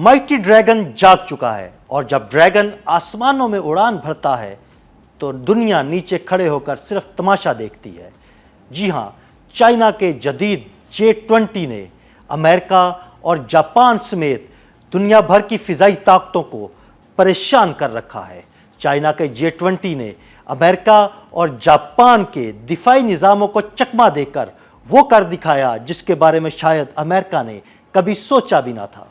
Mighty dragon جاگ چکا ہے اور جب ڈریگن آسمانوں میں اڑان بھرتا ہے تو دنیا نیچے کھڑے ہو کر صرف تماشا دیکھتی ہے۔ جی ہاں، چائنا کے جدید J-20 نے امریکہ اور جاپان سمیت دنیا بھر کی فضائی طاقتوں کو پریشان کر رکھا ہے۔ چائنا کے J-20 نے امریکہ اور جاپان کے دفاعی نظاموں کو چکما دے کر وہ کر دکھایا جس کے بارے میں شاید امریکہ نے کبھی سوچا بھی نہ تھا۔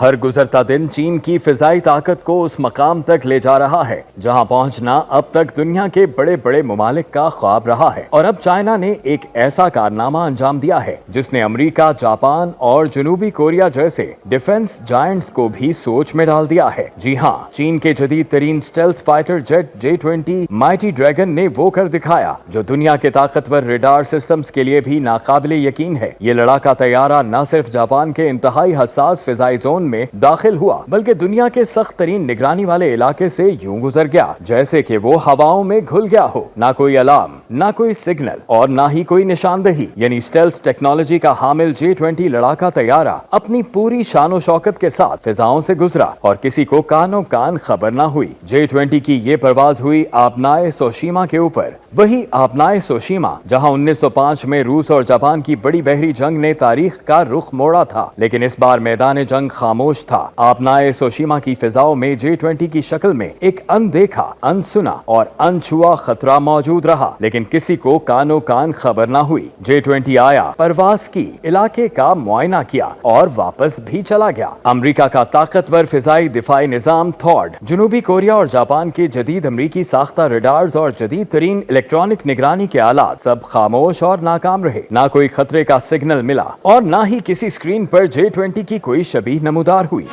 ہر گزرتا دن چین کی فضائی طاقت کو اس مقام تک لے جا رہا ہے جہاں پہنچنا اب تک دنیا کے بڑے بڑے ممالک کا خواب رہا ہے، اور اب چائنا نے ایک ایسا کارنامہ انجام دیا ہے جس نے امریکہ، جاپان اور جنوبی کوریا جیسے ڈیفنس جائنٹس کو بھی سوچ میں ڈال دیا ہے۔ جی ہاں، چین کے جدید ترین stealth fighter jet J-20 mighty dragon نے وہ کر دکھایا جو دنیا کے طاقتور ریڈار سسٹمز کے لیے بھی ناقابل یقین ہے۔ یہ لڑاکا طیارہ نہ صرف جاپان کے انتہائی حساس فضائی زون میں داخل ہوا بلکہ دنیا کے سخت ترین نگرانی والے علاقے سے یوں گزر گیا جیسے کہ وہ ہواؤں میں گھل گیا ہو۔ نہ کوئی الارم، نہ کوئی سگنل اور نہ ہی کوئی نشاندہی، یعنی اسٹیلتھ ٹیکنالوجی کا حامل J-20 لڑاکا طیارہ اپنی پوری شان و شوکت کے ساتھ فضاؤں سے گزرا اور کسی کو کانوں کان خبر نہ ہوئی۔ J-20 کی یہ پرواز ہوئی آبنائے سوشیما کے اوپر، وہی آبنائے سوشیما جہاں 1905 میں روس اور جاپان کی بڑی بحری جنگ نے تاریخ کا رخ موڑا تھا، لیکن اس بار میدان جنگ خاموش تھا۔ آبنائے سوشیما کی فضاؤں میں J-20 کی شکل میں ایک اندیکھا، انسنا اور انچھوا خطرہ موجود رہا، لیکن کسی کو کانوں کان خبر نہ ہوئی۔ J-20 آیا، پرواز کی، علاقے کا معائنہ کیا اور واپس بھی چلا گیا۔ امریکہ کا طاقتور فضائی دفاعی نظام تھاڈ، جنوبی کوریا اور جاپان کے جدید امریکی ساختہ ریڈارز اور جدید ترین الیکٹرانک نگرانی کے آلات سب خاموش اور ناکام رہے۔ نہ کوئی خطرے کا سگنل ملا اور نہ ہی کسی اسکرین پر J-20 کی کوئی شبیہ نمودار ہوئی۔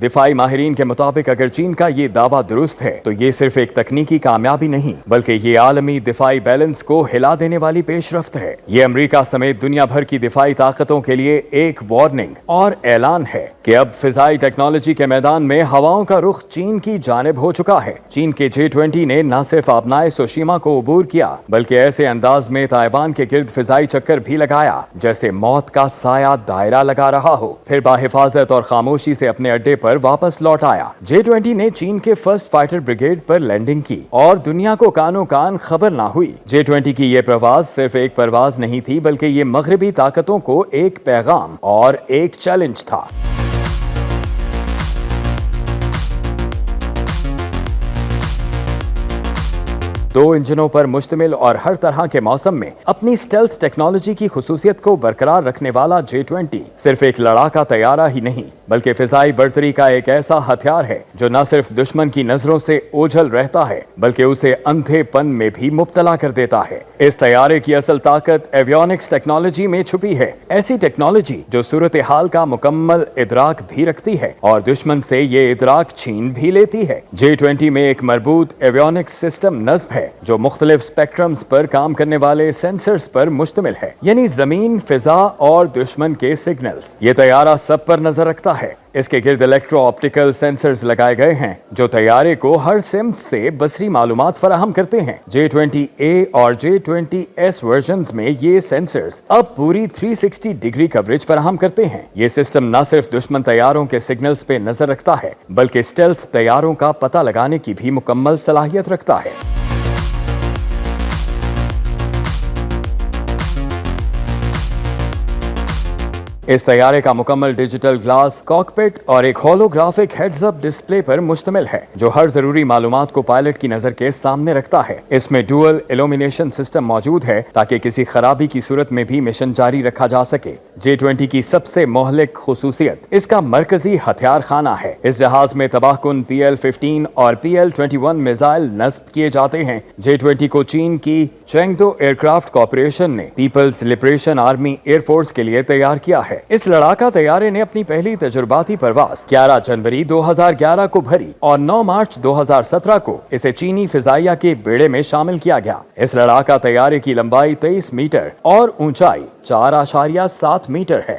دفاعی ماہرین کے مطابق اگر چین کا یہ دعویٰ درست ہے تو یہ صرف ایک تکنیکی کامیابی نہیں بلکہ یہ عالمی دفاعی بیلنس کو ہلا دینے والی پیش رفت ہے۔ یہ امریکہ سمیت دنیا بھر کی دفاعی طاقتوں کے لیے ایک وارننگ اور اعلان ہے کہ اب فضائی ٹیکنالوجی کے میدان میں ہواؤں کا رخ چین کی جانب ہو چکا ہے۔ چین کے J-20 نے نہ صرف آبنائے سوشیما کو عبور کیا بلکہ ایسے انداز میں تائیوان کے گرد فضائی چکر بھی لگایا جیسے موت کا سایہ دائرہ لگا رہا ہو، پھر باحفاظت اور خاموشی سے اپنے اڈے پر واپس لوٹ آیا۔ J-20 نے چین کے فرسٹ فائٹر بریگیڈ پر لینڈنگ کی اور دنیا کو کانوں کان خبر نہ ہوئی۔ J-20 کی یہ پرواز صرف ایک پرواز نہیں تھی بلکہ یہ مغربی طاقتوں کو ایک پیغام اور ایک چیلنج تھا۔ دو انجنوں پر مشتمل اور ہر طرح کے موسم میں اپنی اسٹیلتھ ٹیکنالوجی کی خصوصیت کو برقرار رکھنے والا J-20 صرف ایک لڑاکا طیارہ ہی نہیں بلکہ فضائی برتری کا ایک ایسا ہتھیار ہے جو نہ صرف دشمن کی نظروں سے اوجھل رہتا ہے بلکہ اسے اندھے پن میں بھی مبتلا کر دیتا ہے۔ اس طیارے کی اصل طاقت ایویونکس ٹیکنالوجی میں چھپی ہے، ایسی ٹیکنالوجی جو صورتحال کا مکمل ادراک بھی رکھتی ہے اور دشمن سے یہ ادراک چھین بھی لیتی ہے۔ J-20 میں ایک مربوط ایویونکس سسٹم نصب ہے جو مختلف سپیکٹرمز پر کام کرنے والے سینسرز پر مشتمل ہے، یعنی زمین، فضا اور دشمن کے سگنلز۔ یہ طیارہ سب پر نظر رکھتا ہے۔ اس کے گرد الیکٹرو آپٹیکل سینسرز لگائے گئے ہیں جو طیارے کو ہر سمت سے بصری معلومات فراہم کرتے ہیں۔ J-20A اور J-20S ورژنز میں یہ سینسرز اب پوری 360 ڈگری کوریج فراہم کرتے ہیں۔ یہ سسٹم نہ صرف دشمن طیاروں کے سگنلز پہ نظر رکھتا ہے بلکہ اسٹیلتھ طیاروں کا پتہ لگانے کی بھی مکمل صلاحیت رکھتا ہے۔ اس طیارے کا مکمل ڈیجیٹل گلاس کاکپٹ اور ایک ہولوگرافک ہیڈز اپ ڈسپلے پر مشتمل ہے جو ہر ضروری معلومات کو پائلٹ کی نظر کے سامنے رکھتا ہے۔ اس میں ڈوئل ایلومینیشن سسٹم موجود ہے تاکہ کسی خرابی کی صورت میں بھی مشن جاری رکھا جا سکے۔ J-20 کی سب سے مہلک خصوصیت اس کا مرکزی ہتھیار خانہ ہے۔ اس جہاز میں تباہ کن PL-15 اور PL-21 میزائل نصب کیے جاتے ہیں۔ J-20 کو چین کی چینگدو ایئرکرافٹ کارپوریشن نے Peoples liberation army air force کے لیے تیار کیا ہے۔ اس لڑاکا طیارے نے اپنی پہلی تجرباتی پرواز 11 جنوری 2011 کو بھری اور 9 مارچ 2017 کو اسے چینی فضائیہ کے بیڑے میں شامل کیا گیا۔ اس لڑاکا طیارے کی لمبائی 23 میٹر اور اونچائی 4.7 میٹر ہے۔